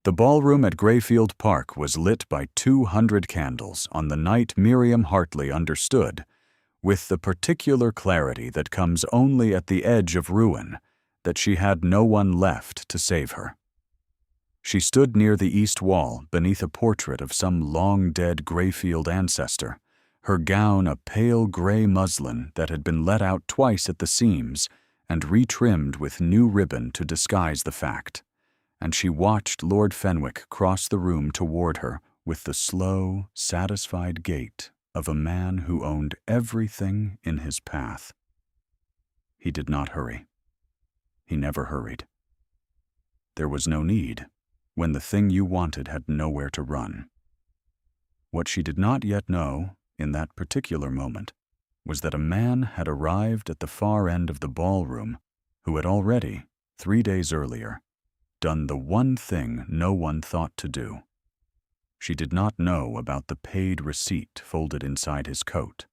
The ballroom at Grayfield Park was lit by 200 candles on the night Miriam Hartley understood, with the particular clarity that comes only at the edge of ruin, that she had no one left to save her. She stood near the east wall beneath a portrait of some long-dead Grayfield ancestor, her gown a pale gray muslin that had been let out twice at the seams and retrimmed with new ribbon to disguise the fact, and she watched Lord Fenwick cross the room toward her with the slow, satisfied gait of a man who owned everything in his path. He did not hurry. He never hurried. There was no need, when the thing you wanted had nowhere to run. What she did not yet know, in that particular moment, was that a man had arrived at the far end of the ballroom who had already, 3 days earlier, done the one thing no one thought to do. She did not know about the paid receipt folded inside his coat.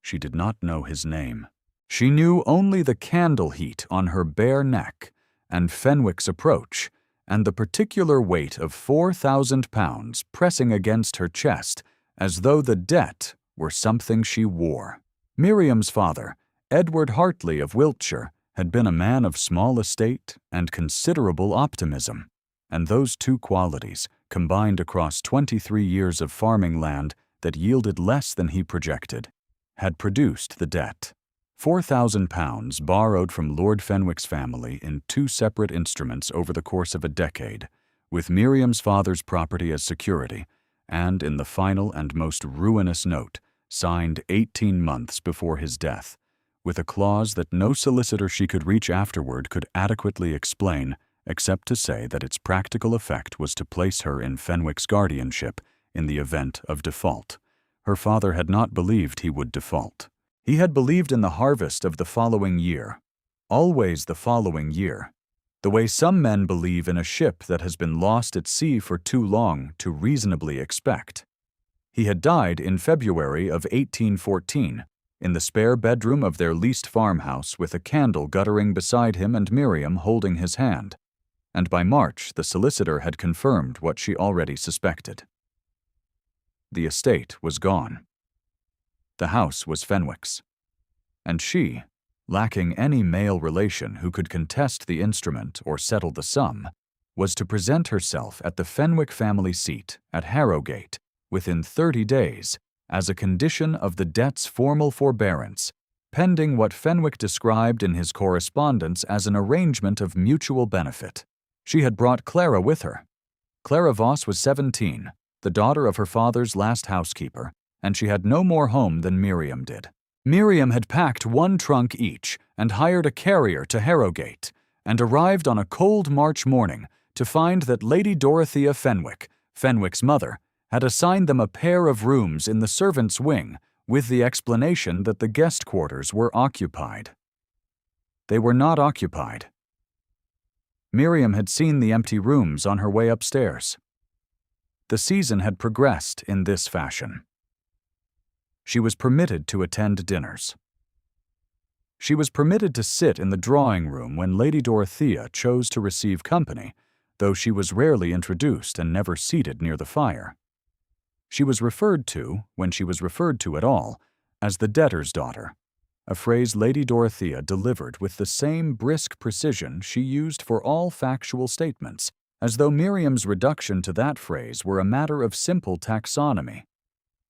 She did not know his name. She knew only the candle heat on her bare neck and Fenwick's approach, and the particular weight of 4,000 pounds pressing against her chest as though the debt were something she wore. Miriam's father, Edward Hartley of Wiltshire, had been a man of small estate and considerable optimism, and those two qualities, combined across 23 years of farming land that yielded less than he projected, had produced the debt. 4,000 pounds borrowed from Lord Fenwick's family in 2 separate instruments over the course of a decade, with Miriam's father's property as security, and in the final and most ruinous note, signed 18 months before his death, with a clause that no solicitor she could reach afterward could adequately explain, except to say that its practical effect was to place her in Fenwick's guardianship in the event of default. Her father had not believed he would default. He had believed in the harvest of the following year, always the following year, the way some men believe in a ship that has been lost at sea for too long to reasonably expect. He had died in February of 1814, in the spare bedroom of their leased farmhouse with a candle guttering beside him and Miriam holding his hand, and by March the solicitor had confirmed what she already suspected. The estate was gone. The house was Fenwick's, and she, lacking any male relation who could contest the instrument or settle the sum, was to present herself at the Fenwick family seat at Harrogate within 30 days as a condition of the debt's formal forbearance, pending what Fenwick described in his correspondence as an arrangement of mutual benefit. She had brought Clara with her. Clara Voss was 17, the daughter of her father's last housekeeper, and she had no more home than Miriam did. Miriam had packed 1 trunk each and hired a carrier to Harrogate, and arrived on a cold March morning to find that Lady Dorothea Fenwick, Fenwick's mother, had assigned them a pair of rooms in the servants' wing with the explanation that the guest quarters were occupied. They were not occupied. Miriam had seen the empty rooms on her way upstairs. The season had progressed in this fashion. She was permitted to attend dinners. She was permitted to sit in the drawing room when Lady Dorothea chose to receive company, though she was rarely introduced and never seated near the fire. She was referred to, when she was referred to at all, as the debtor's daughter, a phrase Lady Dorothea delivered with the same brisk precision she used for all factual statements, as though Miriam's reduction to that phrase were a matter of simple taxonomy.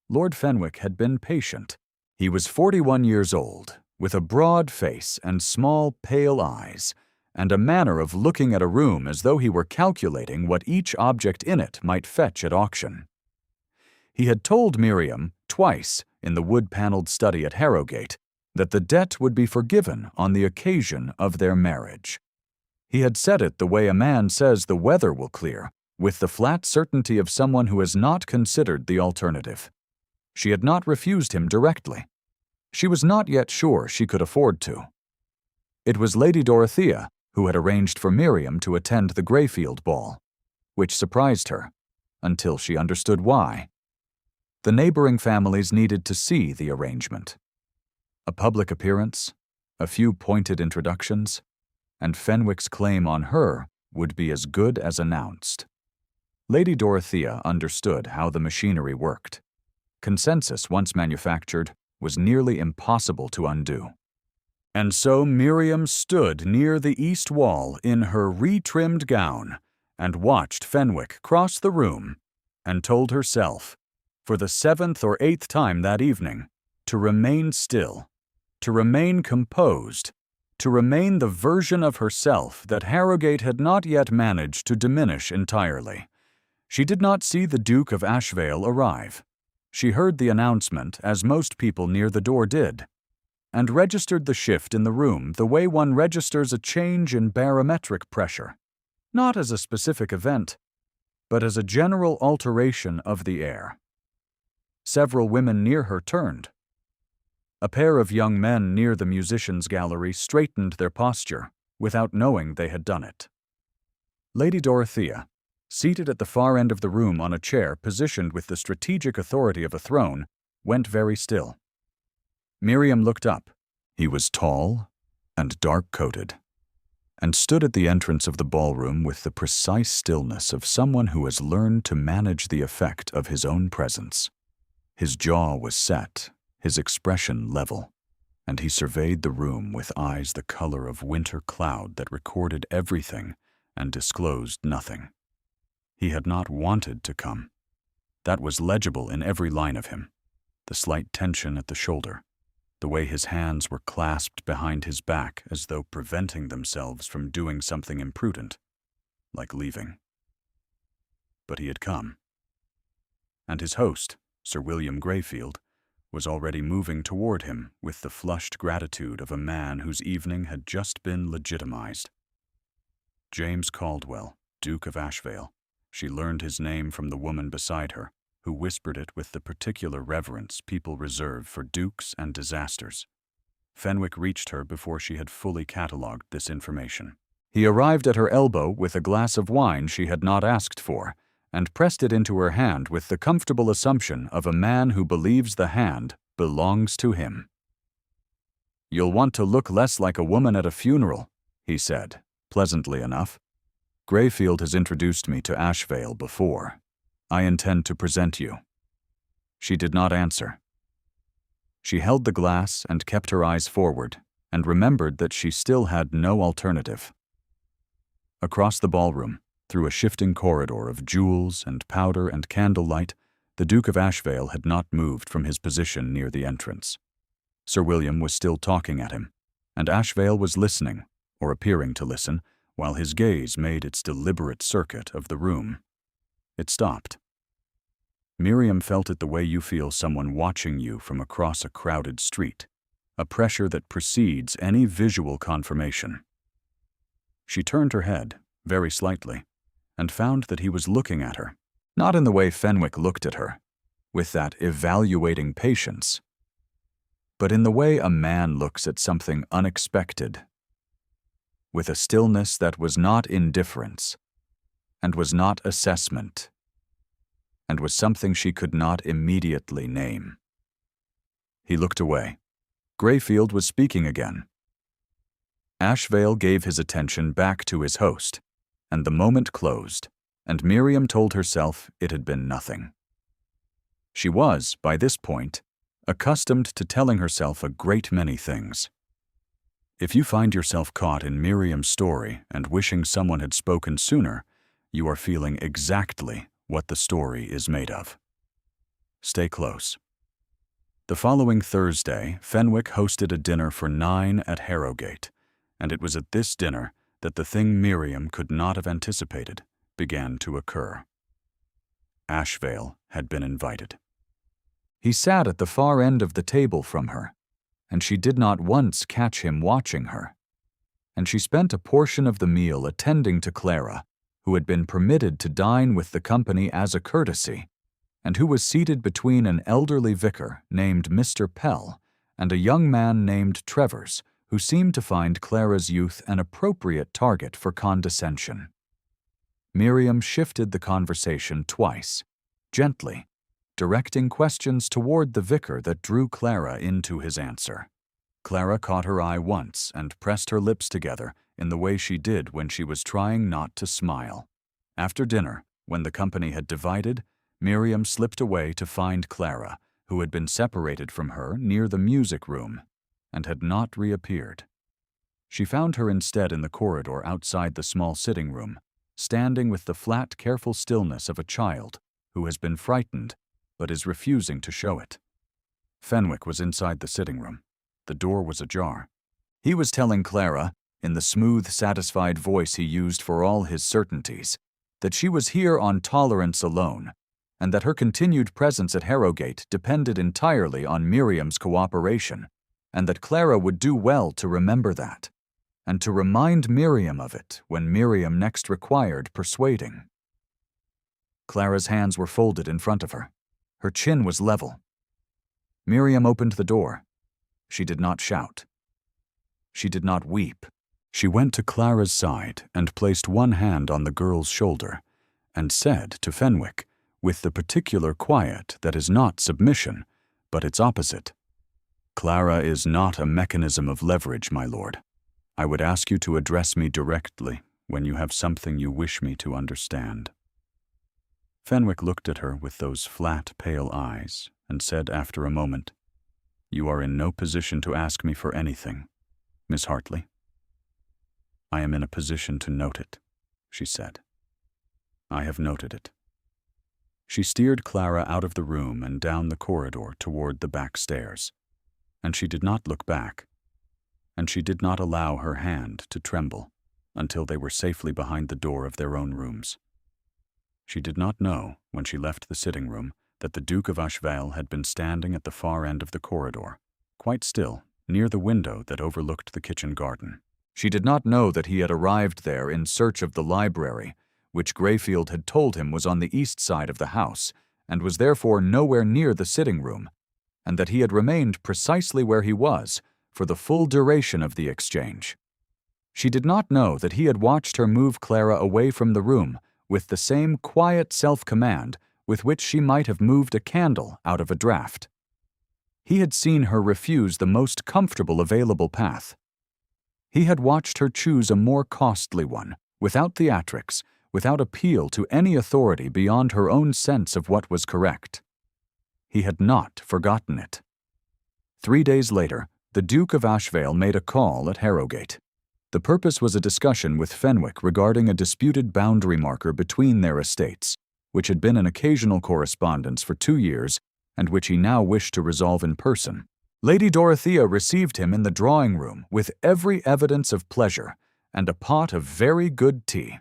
Lord Fenwick had been patient. He was 41 years old, with a broad face and small, pale eyes, and a manner of looking at a room as though he were calculating what each object in it might fetch at auction. He had told Miriam, twice, in the wood-paneled study at Harrogate, that the debt would be forgiven on the occasion of their marriage. He had said it the way a man says the weather will clear, with the flat certainty of someone who has not considered the alternative. She had not refused him directly. She was not yet sure she could afford to. It was Lady Dorothea who had arranged for Miriam to attend the Grayfield ball, which surprised her, until she understood why. The neighboring families needed to see the arrangement. A public appearance, a few pointed introductions, and Fenwick's claim on her would be as good as announced. Lady Dorothea understood how the machinery worked. Consensus, once manufactured, was nearly impossible to undo. And so Miriam stood near the east wall in her retrimmed gown and watched Fenwick cross the room and told herself, for the 7th or 8th time that evening, to remain still, to remain composed, to remain the version of herself that Harrogate had not yet managed to diminish entirely. She did not see the Duke of Ashvale arrive. She heard the announcement, as most people near the door did, and registered the shift in the room the way one registers a change in barometric pressure, not as a specific event, but as a general alteration of the air. Several women near her turned. A pair of young men near the musicians' gallery straightened their posture, without knowing they had done it. Lady Dorothea, seated at the far end of the room on a chair positioned with the strategic authority of a throne, went very still. Miriam looked up. He was tall and dark-coated, and stood at the entrance of the ballroom with the precise stillness of someone who has learned to manage the effect of his own presence. His jaw was set, his expression level, and he surveyed the room with eyes the color of winter cloud that recorded everything and disclosed nothing. He had not wanted to come. That was legible in every line of him. The slight tension at the shoulder, the way his hands were clasped behind his back as though preventing themselves from doing something imprudent, like leaving. But he had come. And his host, Sir William Greyfield, was already moving toward him with the flushed gratitude of a man whose evening had just been legitimized. James Caldwell, Duke of Ashvale. She learned his name from the woman beside her, who whispered it with the particular reverence people reserve for dukes and disasters. Fenwick reached her before she had fully catalogued this information. He arrived at her elbow with a glass of wine she had not asked for, and pressed it into her hand with the comfortable assumption of a man who believes the hand belongs to him. "You'll want to look less like a woman at a funeral," he said, pleasantly enough. "Greyfield has introduced me to Ashvale before. I intend to present you." She did not answer. She held the glass and kept her eyes forward, and remembered that she still had no alternative. Across the ballroom, through a shifting corridor of jewels and powder and candlelight, the Duke of Ashvale had not moved from his position near the entrance. Sir William was still talking at him, and Ashvale was listening, or appearing to listen, while his gaze made its deliberate circuit of the room. It stopped. Miriam felt it the way you feel someone watching you from across a crowded street, a pressure that precedes any visual confirmation. She turned her head, very slightly, and found that he was looking at her, not in the way Fenwick looked at her, with that evaluating patience, but in the way a man looks at something unexpected, with a stillness that was not indifference, and was not assessment, and was something she could not immediately name. He looked away. Greyfield was speaking again. Ashvale gave his attention back to his host, and the moment closed, and Miriam told herself it had been nothing. She was, by this point, accustomed to telling herself a great many things. If you find yourself caught in Miriam's story and wishing someone had spoken sooner, you are feeling exactly what the story is made of. Stay close. The following Thursday, Fenwick hosted a dinner for 9 at Harrogate, and it was at this dinner that the thing Miriam could not have anticipated began to occur. Ashvale had been invited. He sat at the far end of the table from her, and she did not once catch him watching her, and she spent a portion of the meal attending to Clara, who had been permitted to dine with the company as a courtesy, and who was seated between an elderly vicar named Mr. Pell and a young man named Trevors, who seemed to find Clara's youth an appropriate target for condescension. Miriam shifted the conversation twice, gently, directing questions toward the vicar that drew Clara into his answer. Clara caught her eye once and pressed her lips together in the way she did when she was trying not to smile. After dinner, When the company had divided, Miriam slipped away to find Clara, who had been separated from her near the music room, and had not reappeared. She found her instead in the corridor outside the small sitting room, standing with the flat, careful stillness of a child who has been frightened but is refusing to show it. Fenwick was inside the sitting room. The door was ajar. He was telling Clara, in the smooth, satisfied voice he used for all his certainties, that she was here on tolerance alone, and that her continued presence at Harrogate depended entirely on Miriam's cooperation, and that Clara would do well to remember that, and to remind Miriam of it when Miriam next required persuading. Clara's hands were folded in front of her. Her chin was level. Miriam opened the door. She did not shout. She did not weep. She went to Clara's side and placed one hand on the girl's shoulder and said to Fenwick, with the particular quiet that is not submission, but its opposite, "Clara is not a mechanism of leverage, my lord. I would ask you to address me directly when you have something you wish me to understand." Fenwick looked at her with those flat, pale eyes and said after a moment, "You are in no position to ask me for anything, Miss Hartley." "I am in a position to note it," she said. "I have noted it." She steered Clara out of the room and down the corridor toward the back stairs, and she did not look back, and she did not allow her hand to tremble until they were safely behind the door of their own rooms. She did not know, when she left the sitting room, that the Duke of Ashvale had been standing at the far end of the corridor, quite still, near the window that overlooked the kitchen garden. She did not know that he had arrived there in search of the library, which Greyfield had told him was on the east side of the house, and was therefore nowhere near the sitting room, and that he had remained precisely where he was for the full duration of the exchange. She did not know that he had watched her move Clara away from the room with the same quiet self-command with which she might have moved a candle out of a draught. He had seen her refuse the most comfortable available path. He had watched her choose a more costly one, without theatrics, without appeal to any authority beyond her own sense of what was correct. He had not forgotten it. 3 days later, the Duke of Ashvale made a call at Harrogate. The purpose was a discussion with Fenwick regarding a disputed boundary marker between their estates, which had been an occasional correspondence for 2 years and which he now wished to resolve in person. Lady Dorothea received him in the drawing-room with every evidence of pleasure and a pot of very good tea.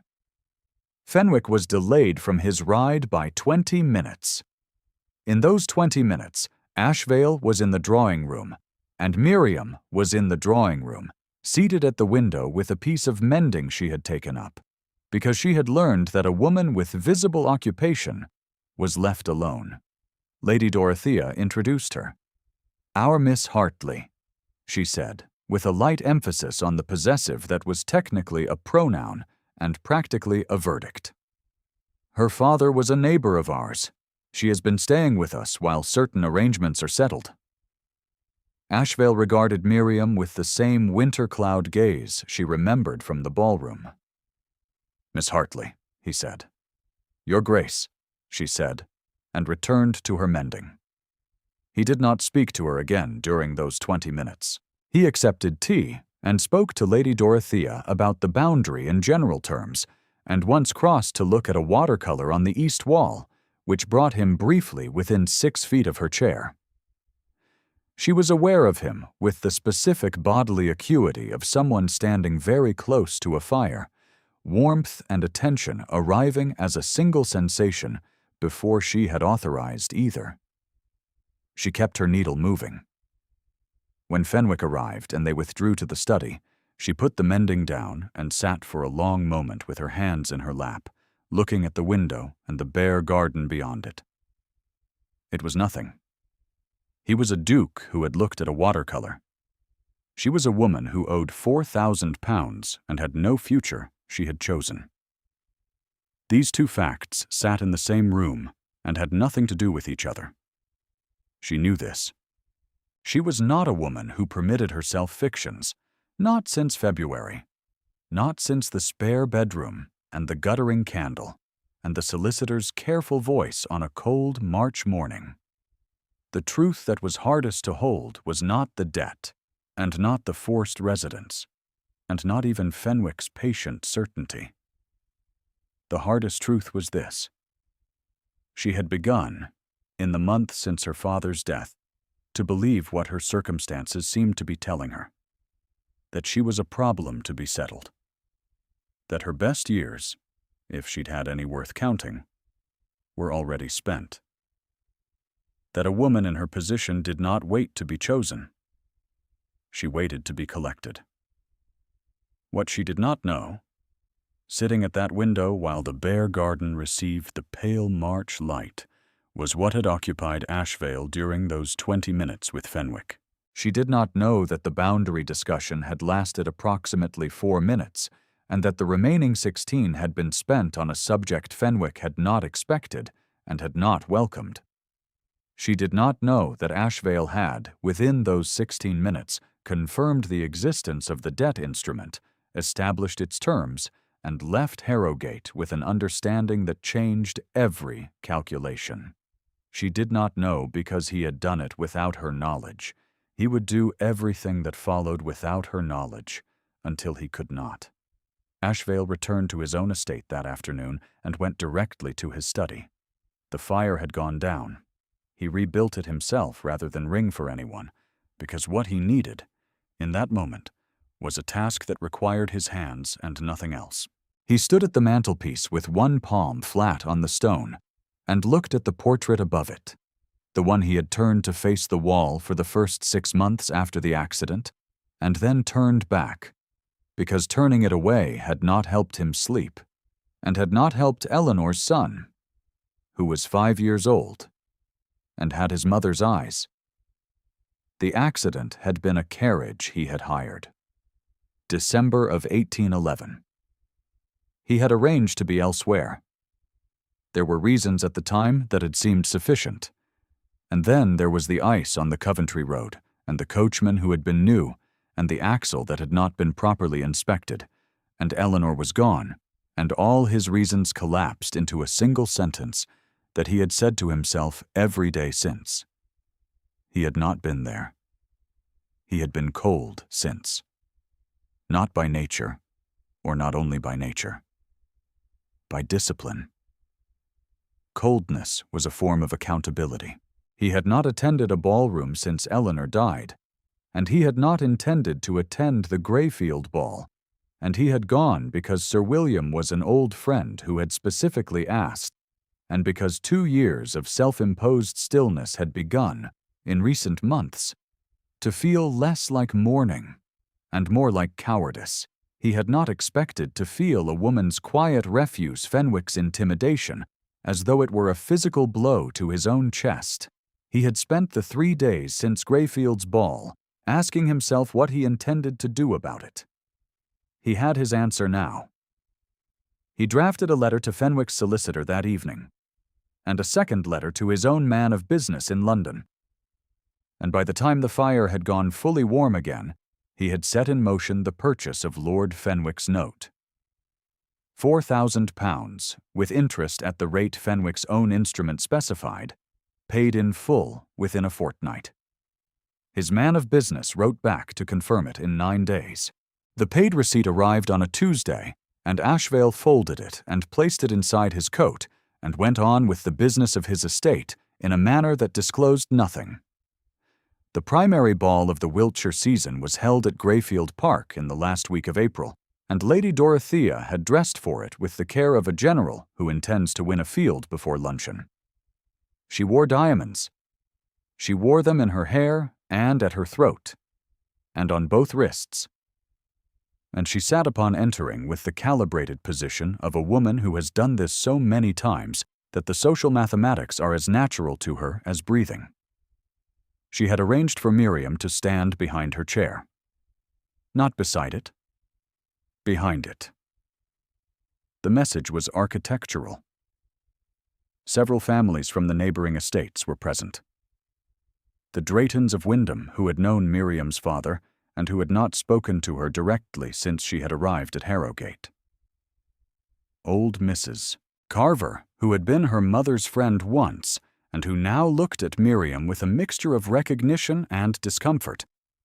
Fenwick was delayed from his ride by 20 minutes. In those 20 minutes, Ashvale was in the drawing-room, and Miriam was in the drawing-room, seated at the window with a piece of mending she had taken up, because she had learned that a woman with visible occupation was left alone. Lady Dorothea introduced her. "Our Miss Hartley," she said, with a light emphasis on the possessive that was technically a pronoun and practically a verdict. "Her father was a neighbor of ours. She has been staying with us while certain arrangements are settled." Ashvale regarded Miriam with the same winter cloud gaze she remembered from the ballroom. "Miss Hartley," he said. "Your Grace," she said, and returned to her mending. He did not speak to her again during those 20 minutes. He accepted tea and spoke to Lady Dorothea about the boundary in general terms, and once crossed to look at a watercolor on the east wall, which brought him briefly within 6 feet of her chair. She was aware of him with the specific bodily acuity of someone standing very close to a fire, warmth and attention arriving as a single sensation before she had authorized either. She kept her needle moving. When Fenwick arrived and they withdrew to the study, she put the mending down and sat for a long moment with her hands in her lap, looking at the window and the bare garden beyond it. It was nothing. He was a duke who had looked at a watercolor. She was a woman who owed £4,000 and had no future she had chosen. These two facts sat in the same room and had nothing to do with each other. She knew this. She was not a woman who permitted herself fictions, not since February, not since the spare bedroom and the guttering candle, and the solicitor's careful voice on a cold March morning. The truth that was hardest to hold was not the debt, and not the forced residence, and not even Fenwick's patient certainty. The hardest truth was this. She had begun, in the month since her father's death, to believe what her circumstances seemed to be telling her, that she was a problem to be settled, that her best years, if she'd had any worth counting, were already spent, that a woman in her position did not wait to be chosen. She waited to be collected. What she did not know, sitting at that window while the bare garden received the pale March light, was what had occupied Ashvale during those 20 minutes with Fenwick. She did not know that the boundary discussion had lasted approximately 4 minutes, and that the remaining 16 had been spent on a subject Fenwick had not expected and had not welcomed. She did not know that Ashvale had, within those 16 minutes, confirmed the existence of the debt instrument, established its terms, and left Harrogate with an understanding that changed every calculation. She did not know because he had done it without her knowledge. He would do everything that followed without her knowledge, until he could not. Ashvale returned to his own estate that afternoon and went directly to his study. The fire had gone down. He rebuilt it himself rather than ring for anyone, because what he needed, in that moment, was a task that required his hands and nothing else. He stood at the mantelpiece with one palm flat on the stone and looked at the portrait above it, the one he had turned to face the wall for the first 6 months after the accident, and then turned back, because turning it away had not helped him sleep, and had not helped Eleanor's son, who was 5 years old, and had his mother's eyes. The accident had been a carriage he had hired. December of 1811. He had arranged to be elsewhere. There were reasons at the time that had seemed sufficient. And then there was the ice on the Coventry road, and the coachman who had been new, and the axle that had not been properly inspected, and Eleanor was gone, and all his reasons collapsed into a single sentence that he had said to himself every day since. He had not been there. He had been cold since. Not by nature, or not only by nature. By discipline. Coldness was a form of accountability. He had not attended a ballroom since Eleanor died, and he had not intended to attend the Greyfield ball, and he had gone because Sir William was an old friend who had specifically asked, and because 2 years of self-imposed stillness had begun, in recent months, to feel less like mourning and more like cowardice. He had not expected to feel a woman's quiet refuse Fenwick's intimidation, as though it were a physical blow to his own chest. He had spent the 3 days since Greyfield's ball asking himself what he intended to do about it. He had his answer now. He drafted a letter to Fenwick's solicitor that evening, and a second letter to his own man of business in London. And by the time the fire had gone fully warm again, he had set in motion the purchase of Lord Fenwick's note. £4,000, with interest at the rate Fenwick's own instrument specified, paid in full within a fortnight. His man of business wrote back to confirm it in 9 days. The paid receipt arrived on a Tuesday, and Ashvale folded it and placed it inside his coat and went on with the business of his estate in a manner that disclosed nothing. The primary ball of the Wiltshire season was held at Greyfield Park in the last week of April, and Lady Dorothea had dressed for it with the care of a general who intends to win a field before luncheon. She wore diamonds. She wore them in her hair and at her throat, and on both wrists. And she sat upon entering with the calibrated position of a woman who has done this so many times that the social mathematics are as natural to her as breathing. She had arranged for Miriam to stand behind her chair. Not beside it. Behind it. The message was architectural. Several families from the neighboring estates were present. The Draytons of Wyndham, who had known Miriam's father and who had not spoken to her directly since she had arrived at Harrogate. Old Mrs. Carver, who had been her mother's friend once, and who now looked at Miriam with a mixture of recognition and discomfort,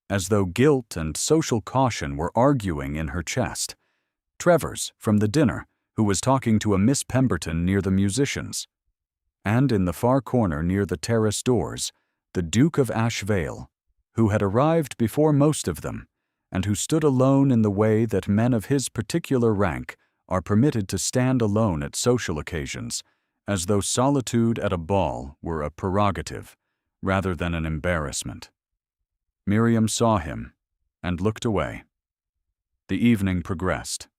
as though guilt and social caution were arguing in her chest. Travers, from the dinner, who was talking to a Miss Pemberton near the musicians. And in the far corner near the terrace doors, the Duke of Ashvale, who had arrived before most of them, and who stood alone in the way that men of his particular rank are permitted to stand alone at social occasions, as though solitude at a ball were a prerogative rather than an embarrassment. Miriam saw him and looked away. The evening progressed.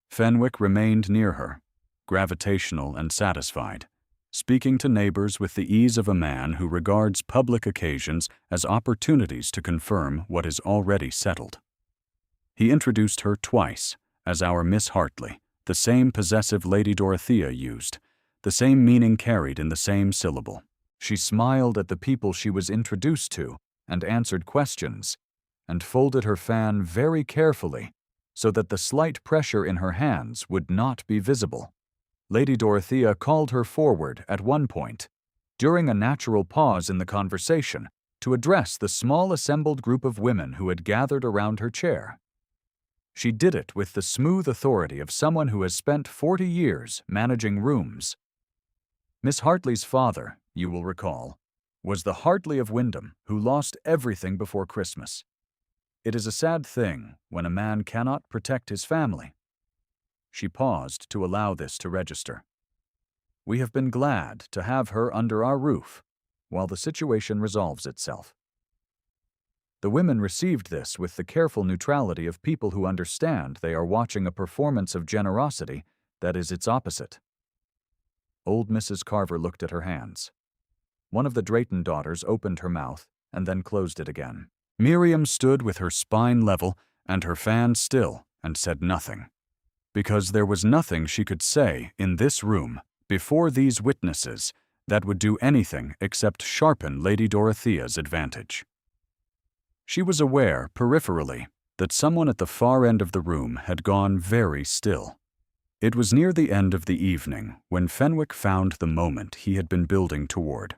Fenwick remained near her, gravitational and satisfied, speaking to neighbors with the ease of a man who regards public occasions as opportunities to confirm what is already settled. He introduced her twice as our Miss Hartley, the same possessive Lady Dorothea used, the same meaning carried in the same syllable. She smiled at the people she was introduced to and answered questions, and folded her fan very carefully so that the slight pressure in her hands would not be visible. Lady Dorothea called her forward at one point, during a natural pause in the conversation, to address the small assembled group of women who had gathered around her chair. She did it with the smooth authority of someone who has spent 40 years managing rooms. Miss Hartley's father, you will recall, was the Hartley of Wyndham who lost everything before Christmas. It is a sad thing when a man cannot protect his family. She paused to allow this to register. We have been glad to have her under our roof while the situation resolves itself. The women received this with the careful neutrality of people who understand they are watching a performance of generosity that is its opposite. Old Mrs. Carver looked at her hands. One of the Drayton daughters opened her mouth and then closed it again. Miriam stood with her spine level and her fan still and said nothing, because there was nothing she could say in this room before these witnesses that would do anything except sharpen Lady Dorothea's advantage. She was aware, peripherally, that someone at the far end of the room had gone very still. It was near the end of the evening when Fenwick found the moment he had been building toward.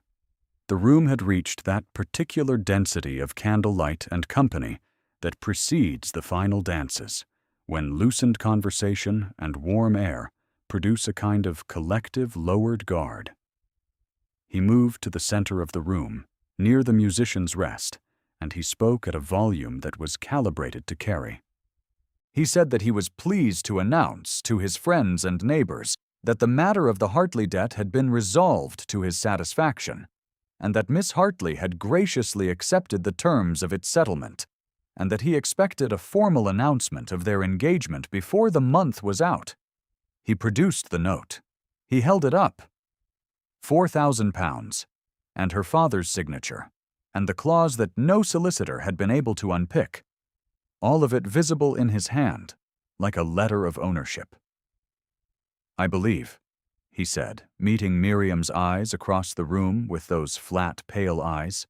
The room had reached that particular density of candlelight and company that precedes the final dances, when loosened conversation and warm air produce a kind of collective lowered guard. He moved to the center of the room, near the musician's rest, and he spoke at a volume that was calibrated to carry. He said that he was pleased to announce to his friends and neighbors that the matter of the Hartley debt had been resolved to his satisfaction, and that Miss Hartley had graciously accepted the terms of its settlement, and that he expected a formal announcement of their engagement before the month was out. He produced the note. He held it up. £4,000, and her father's signature, and the clause that no solicitor had been able to unpick, all of it visible in his hand, like a letter of ownership. I believe, he said, meeting Miriam's eyes across the room with those flat, pale eyes,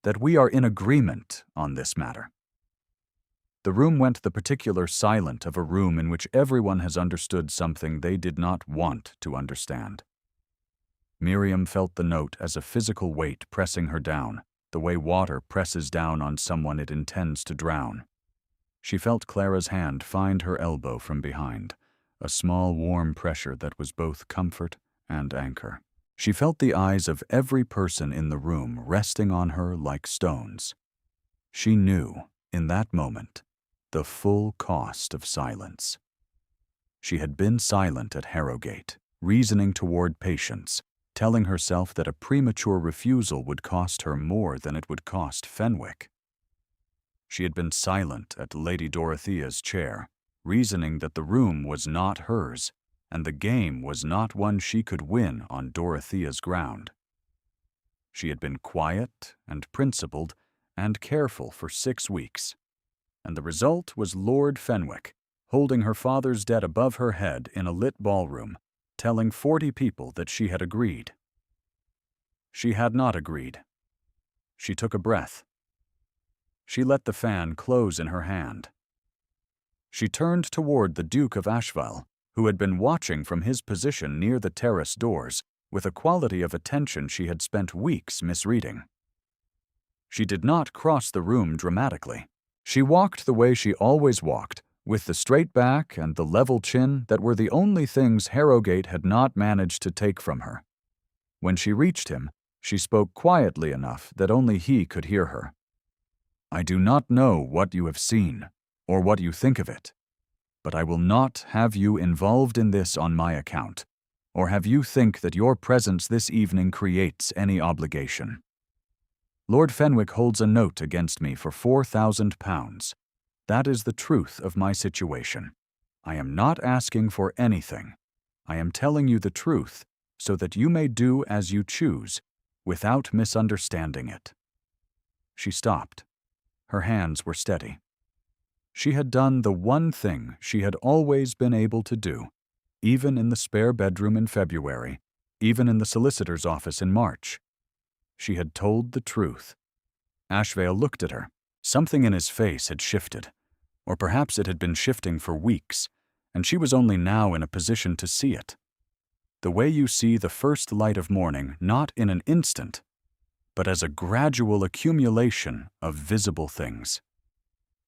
that we are in agreement on this matter. The room went the particular silent of a room in which everyone has understood something they did not want to understand. Miriam felt the note as a physical weight pressing her down, the way water presses down on someone it intends to drown. She felt Clara's hand find her elbow from behind, a small warm pressure that was both comfort and anchor. She felt the eyes of every person in the room resting on her like stones. She knew, in that moment, the full cost of silence. She had been silent at Harrogate, reasoning toward patience, telling herself that a premature refusal would cost her more than it would cost Fenwick. She had been silent at Lady Dorothea's chair, reasoning that the room was not hers, and the game was not one she could win on Dorothea's ground. She had been quiet and principled and careful for 6 weeks, and the result was Lord Fenwick, holding her father's debt above her head in a lit ballroom, telling 40 people that she had agreed. She had not agreed. She took a breath. She let the fan close in her hand. She turned toward the Duke of Ashvale, who had been watching from his position near the terrace doors with a quality of attention she had spent weeks misreading. She did not cross the room dramatically. She walked the way she always walked, with the straight back and the level chin that were the only things Harrogate had not managed to take from her. When she reached him, she spoke quietly enough that only he could hear her. "I do not know what you have seen, or what you think of it, but I will not have you involved in this on my account, or have you think that your presence this evening creates any obligation. Lord Fenwick holds a note against me for £4,000. That is the truth of my situation. I am not asking for anything. I am telling you the truth so that you may do as you choose, without misunderstanding it." She stopped. Her hands were steady. She had done the one thing she had always been able to do, even in the spare bedroom in February, even in the solicitor's office in March. She had told the truth. Ashvale looked at her. Something in his face had shifted, or perhaps it had been shifting for weeks, and she was only now in a position to see it. The way you see the first light of morning not in an instant, but as a gradual accumulation of visible things.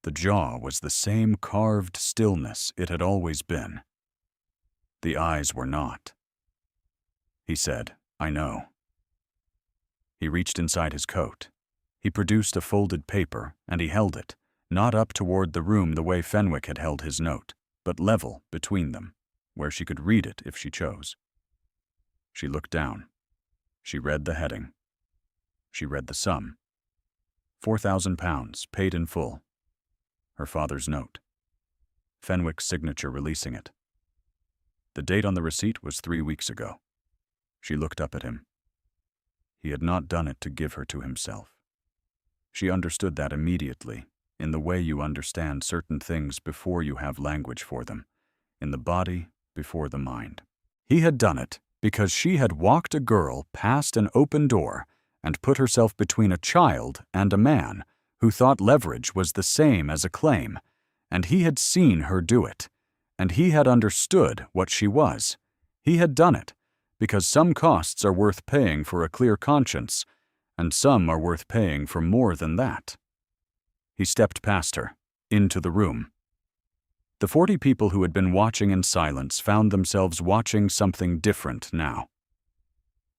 The jaw was the same carved stillness it had always been. The eyes were not. He said, "I know." He reached inside his coat. He produced a folded paper, and he held it, not up toward the room the way Fenwick had held his note, but level between them, where she could read it if she chose. She looked down. She read the heading. She read the sum. £4,000, paid in full. Her father's note. Fenwick's signature releasing it. The date on the receipt was 3 weeks ago. She looked up at him. He had not done it to give her to himself. She understood that immediately, in the way you understand certain things before you have language for them, in the body before the mind. He had done it because she had walked a girl past an open door and put herself between a child and a man who thought leverage was the same as a claim, and he had seen her do it, and he had understood what she was. He had done it because some costs are worth paying for a clear conscience, and some are worth paying for more than that. He stepped past her, into the room. The 40 people who had been watching in silence found themselves watching something different now.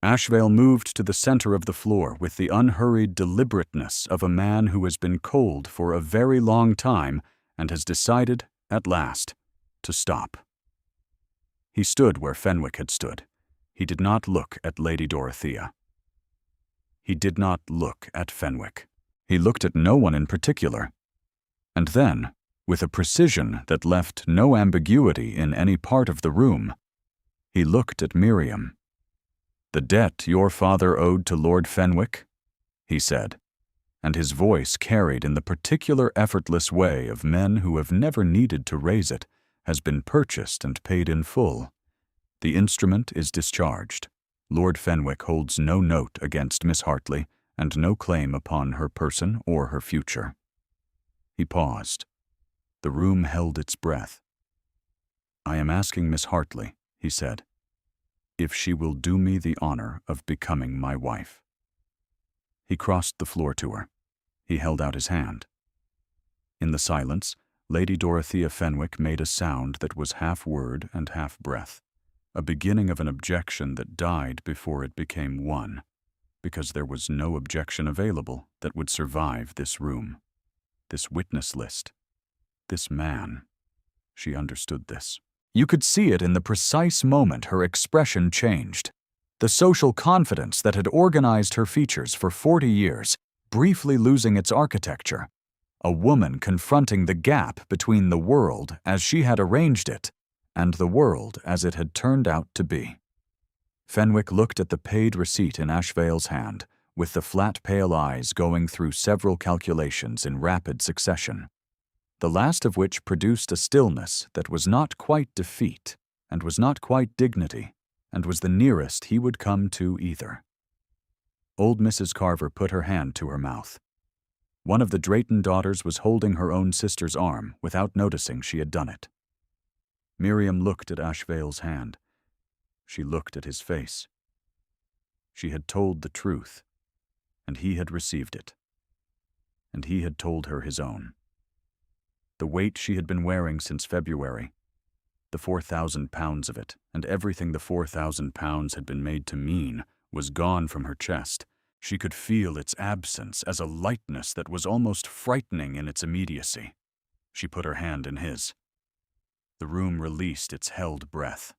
Ashvale moved to the center of the floor with the unhurried deliberateness of a man who has been cold for a very long time and has decided, at last, to stop. He stood where Fenwick had stood. He did not look at Lady Dorothea. He did not look at Fenwick. He looked at no one in particular. And then, with a precision that left no ambiguity in any part of the room, he looked at Miriam. "The debt your father owed to Lord Fenwick," he said, and his voice carried in the particular effortless way of men who have never needed to raise it, has been purchased and paid in full. The instrument is discharged. Lord Fenwick holds no note against Miss Hartley and no claim upon her person or her future. He paused. The room held its breath. "I am asking Miss Hartley," he said, "if she will do me the honor of becoming my wife." He crossed the floor to her. He held out his hand. In the silence, Lady Dorothea Fenwick made a sound that was half word and half breath, a beginning of an objection that died before it became one, because there was no objection available that would survive this room, this witness list, this man. She understood this. You could see it in the precise moment her expression changed. The social confidence that had organized her features for 40 years, briefly losing its architecture. A woman confronting the gap between the world as she had arranged it and the world as it had turned out to be. Fenwick looked at the paid receipt in Ashvale's hand, with the flat pale eyes going through several calculations in rapid succession, the last of which produced a stillness that was not quite defeat, and was not quite dignity, and was the nearest he would come to either. Old Mrs. Carver put her hand to her mouth. One of the Drayton daughters was holding her own sister's arm without noticing she had done it. Miriam looked at Ashvale's hand. She looked at his face. She had told the truth, and he had received it. And he had told her his own. The weight she had been wearing since February, the 4,000 pounds of it, and everything the 4,000 pounds had been made to mean, was gone from her chest. She could feel its absence as a lightness that was almost frightening in its immediacy. She put her hand in his. The room released its held breath.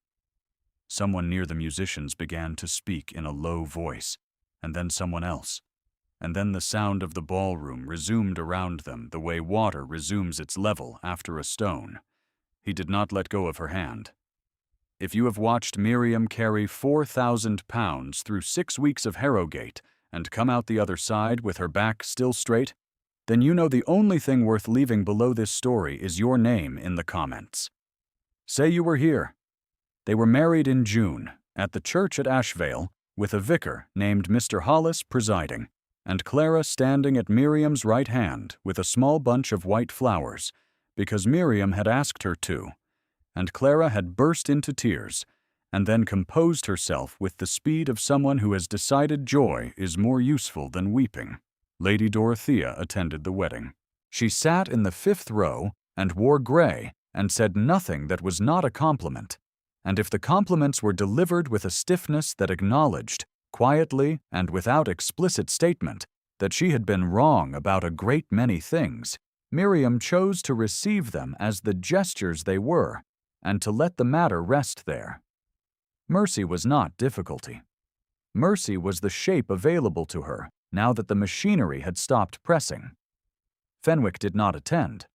Someone near the musicians began to speak in a low voice, and then someone else. And then the sound of the ballroom resumed around them the way water resumes its level after a stone. He did not let go of her hand. If you have watched Miriam carry 4,000 pounds through 6 weeks of Harrogate and come out the other side with her back still straight, then you know the only thing worth leaving below this story is your name in the comments. Say you were here. They were married in June, at the church at Ashvale, with a vicar named Mr. Hollis presiding, and Clara standing at Miriam's right hand with a small bunch of white flowers, because Miriam had asked her to, and Clara had burst into tears, and then composed herself with the speed of someone who has decided joy is more useful than weeping. Lady Dorothea attended the wedding. She sat in the 5th row and wore gray and said nothing that was not a compliment, and if the compliments were delivered with a stiffness that acknowledged, quietly and without explicit statement, that she had been wrong about a great many things, Miriam chose to receive them as the gestures they were, and to let the matter rest there. Mercy was not difficulty. Mercy was the shape available to her now that the machinery had stopped pressing. Fenwick did not attend.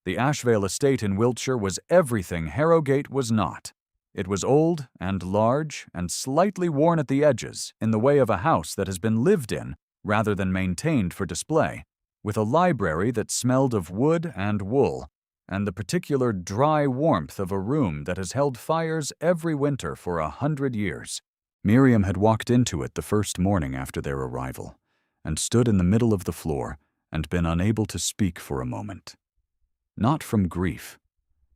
The Ashvale estate in Wiltshire was everything Harrogate was not. It was old and large and slightly worn at the edges in the way of a house that has been lived in rather than maintained for display, with a library that smelled of wood and wool, and the particular dry warmth of a room that has held fires every winter for 100 years. Miriam had walked into it the first morning after their arrival, and stood in the middle of the floor and been unable to speak for a moment. Not from grief,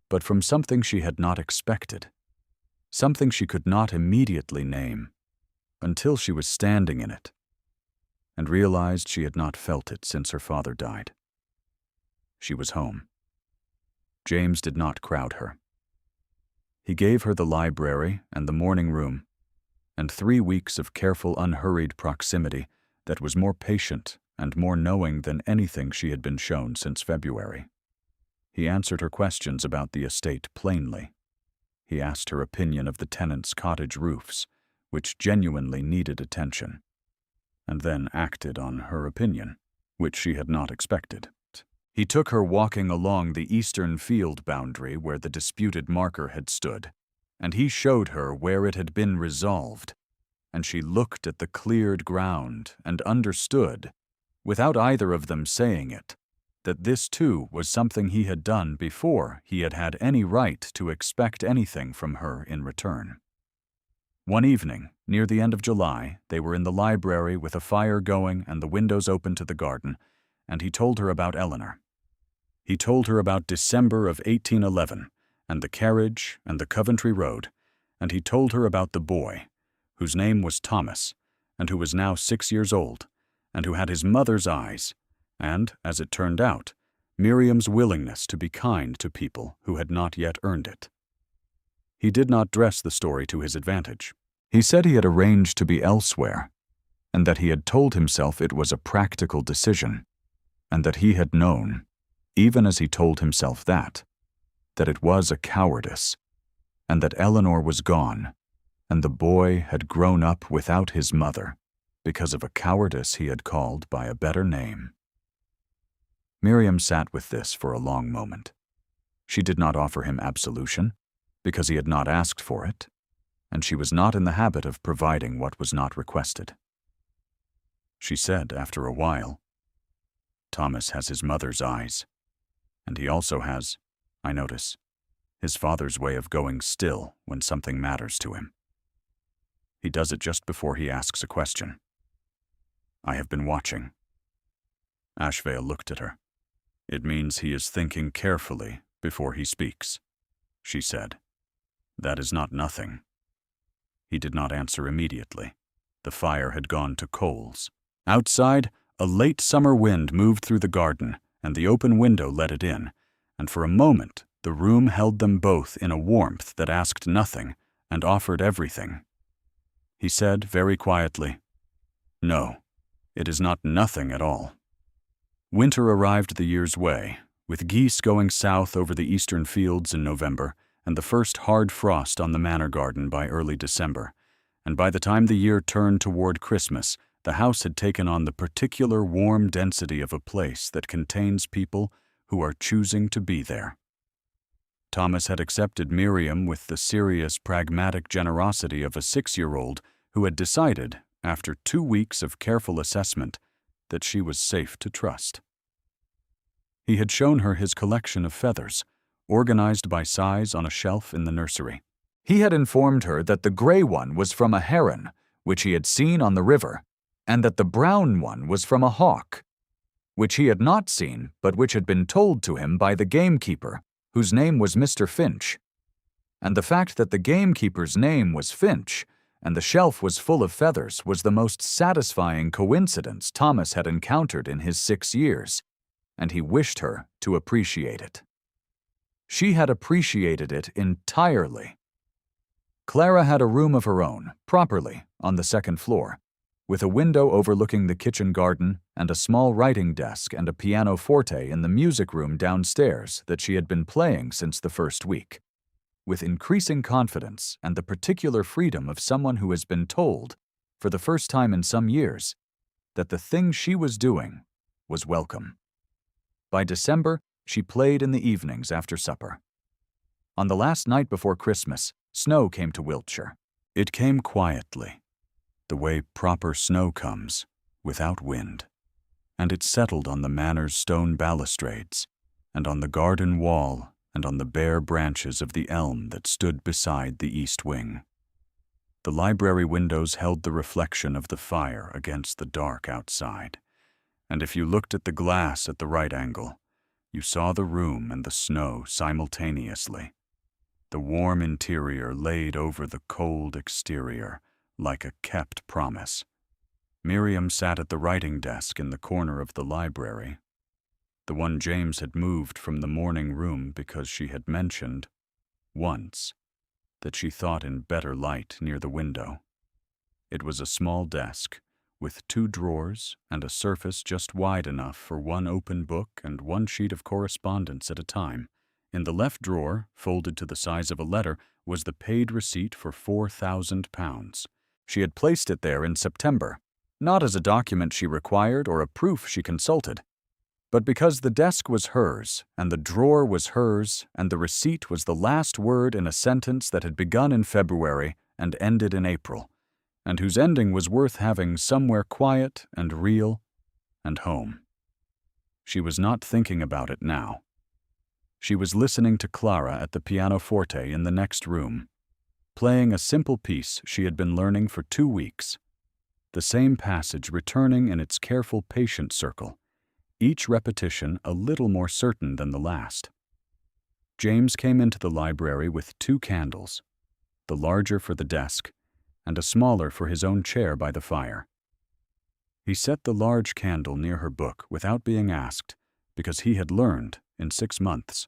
but from something she had not expected, something she could not immediately name, until she was standing in it, and realized she had not felt it since her father died. She was home. James did not crowd her. He gave her the library and the morning room, and 3 weeks of careful, unhurried proximity that was more patient and more knowing than anything she had been shown since February. He answered her questions about the estate plainly. He asked her opinion of the tenants' cottage roofs, which genuinely needed attention, and then acted on her opinion, which she had not expected. He took her walking along the eastern field boundary where the disputed marker had stood, and he showed her where it had been resolved, and she looked at the cleared ground and understood, without either of them saying it, that this too was something he had done before he had had any right to expect anything from her in return. One evening, near the end of July, they were in the library with a fire going and the windows open to the garden, and he told her about Eleanor. He told her about December of 1811, and the carriage and the Coventry Road, and he told her about the boy, whose name was Thomas, and who was now 6 years old, and who had his mother's eyes, and, as it turned out, Miriam's willingness to be kind to people who had not yet earned it. He did not dress the story to his advantage. He said he had arranged to be elsewhere, and that he had told himself it was a practical decision, and that he had known, even as he told himself that it was a cowardice, and that Eleanor was gone, and the boy had grown up without his mother because of a cowardice he had called by a better name. Miriam sat with this for a long moment. She did not offer him absolution, because he had not asked for it, and she was not in the habit of providing what was not requested. She said after a while, "Thomas has his mother's eyes, and he also has, I notice, his father's way of going still when something matters to him. He does it just before he asks a question. I have been watching." Ashvale looked at her. "It means he is thinking carefully before he speaks," she said. "That is not nothing." He did not answer immediately. The fire had gone to coals. Outside, a late summer wind moved through the garden, and the open window let it in, and for a moment the room held them both in a warmth that asked nothing and offered everything. He said very quietly, "No, it is not nothing at all." Winter arrived the year's way, with geese going south over the eastern fields in November and the first hard frost on the manor garden by early December, and by the time the year turned toward Christmas, the house had taken on the particular warm density of a place that contains people who are choosing to be there. Thomas had accepted Miriam with the serious, pragmatic generosity of a 6-year-old who had decided, after 2 weeks of careful assessment, that she was safe to trust. He had shown her his collection of feathers, organized by size on a shelf in the nursery. He had informed her that the gray one was from a heron, which he had seen on the river, and that the brown one was from a hawk, which he had not seen but which had been told to him by the gamekeeper, whose name was Mr. Finch. And the fact that the gamekeeper's name was Finch and the shelf was full of feathers was the most satisfying coincidence Thomas had encountered in his 6 years, and he wished her to appreciate it. She had appreciated it entirely. Clara had a room of her own, properly, on the 2nd floor, with a window overlooking the kitchen garden and a small writing desk and a pianoforte in the music room downstairs that she had been playing since the first week, with increasing confidence and the particular freedom of someone who has been told, for the first time in some years, that the thing she was doing was welcome. By December, she played in the evenings after supper. On the last night before Christmas, snow came to Wiltshire. It came quietly, the way proper snow comes, without wind, and it settled on the manor's stone balustrades, and on the garden wall, and on the bare branches of the elm that stood beside the east wing. The library windows held the reflection of the fire against the dark outside, and if you looked at the glass at the right angle, you saw the room and the snow simultaneously, the warm interior laid over the cold exterior like a kept promise. Miriam sat at the writing desk in the corner of the library, the one James had moved from the morning room because she had mentioned, once, that she thought in better light near the window. It was a small desk, with 2 drawers and a surface just wide enough for one open book and one sheet of correspondence at a time. In the left drawer, folded to the size of a letter, was the paid receipt for £4,000. She had placed it there in September, not as a document she required or a proof she consulted, but because the desk was hers, and the drawer was hers, and the receipt was the last word in a sentence that had begun in February and ended in April, and whose ending was worth having somewhere quiet and real and home. She was not thinking about it now. She was listening to Clara at the pianoforte in the next room, playing a simple piece she had been learning for 2 weeks, the same passage returning in its careful, patient circle, each repetition a little more certain than the last. James came into the library with 2 candles, the larger for the desk and a smaller for his own chair by the fire. He set the large candle near her book without being asked, because he had learned, in 6 months,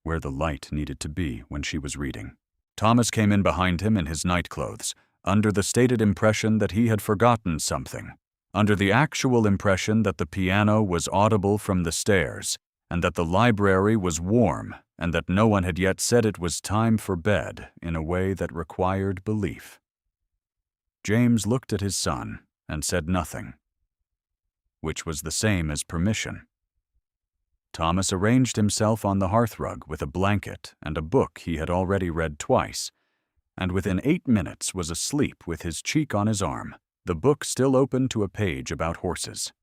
where the light needed to be when she was reading. Thomas came in behind him in his nightclothes, under the stated impression that he had forgotten something, under the actual impression that the piano was audible from the stairs, and that the library was warm, and that no one had yet said it was time for bed in a way that required belief. James looked at his son and said nothing, which was the same as permission. Thomas arranged himself on the hearthrug with a blanket and a book he had already read twice, and within 8 minutes was asleep with his cheek on his arm, the book still open to a page about horses.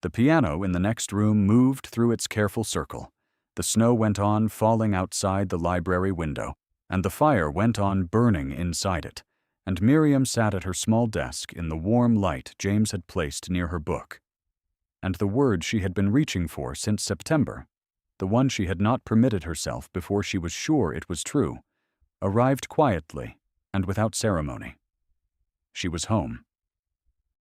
The piano in the next room moved through its careful circle. The snow went on falling outside the library window, and the fire went on burning inside it, and Miriam sat at her small desk in the warm light James had placed near her book. And the word she had been reaching for since September, the one she had not permitted herself before she was sure it was true, arrived quietly and without ceremony. She was home.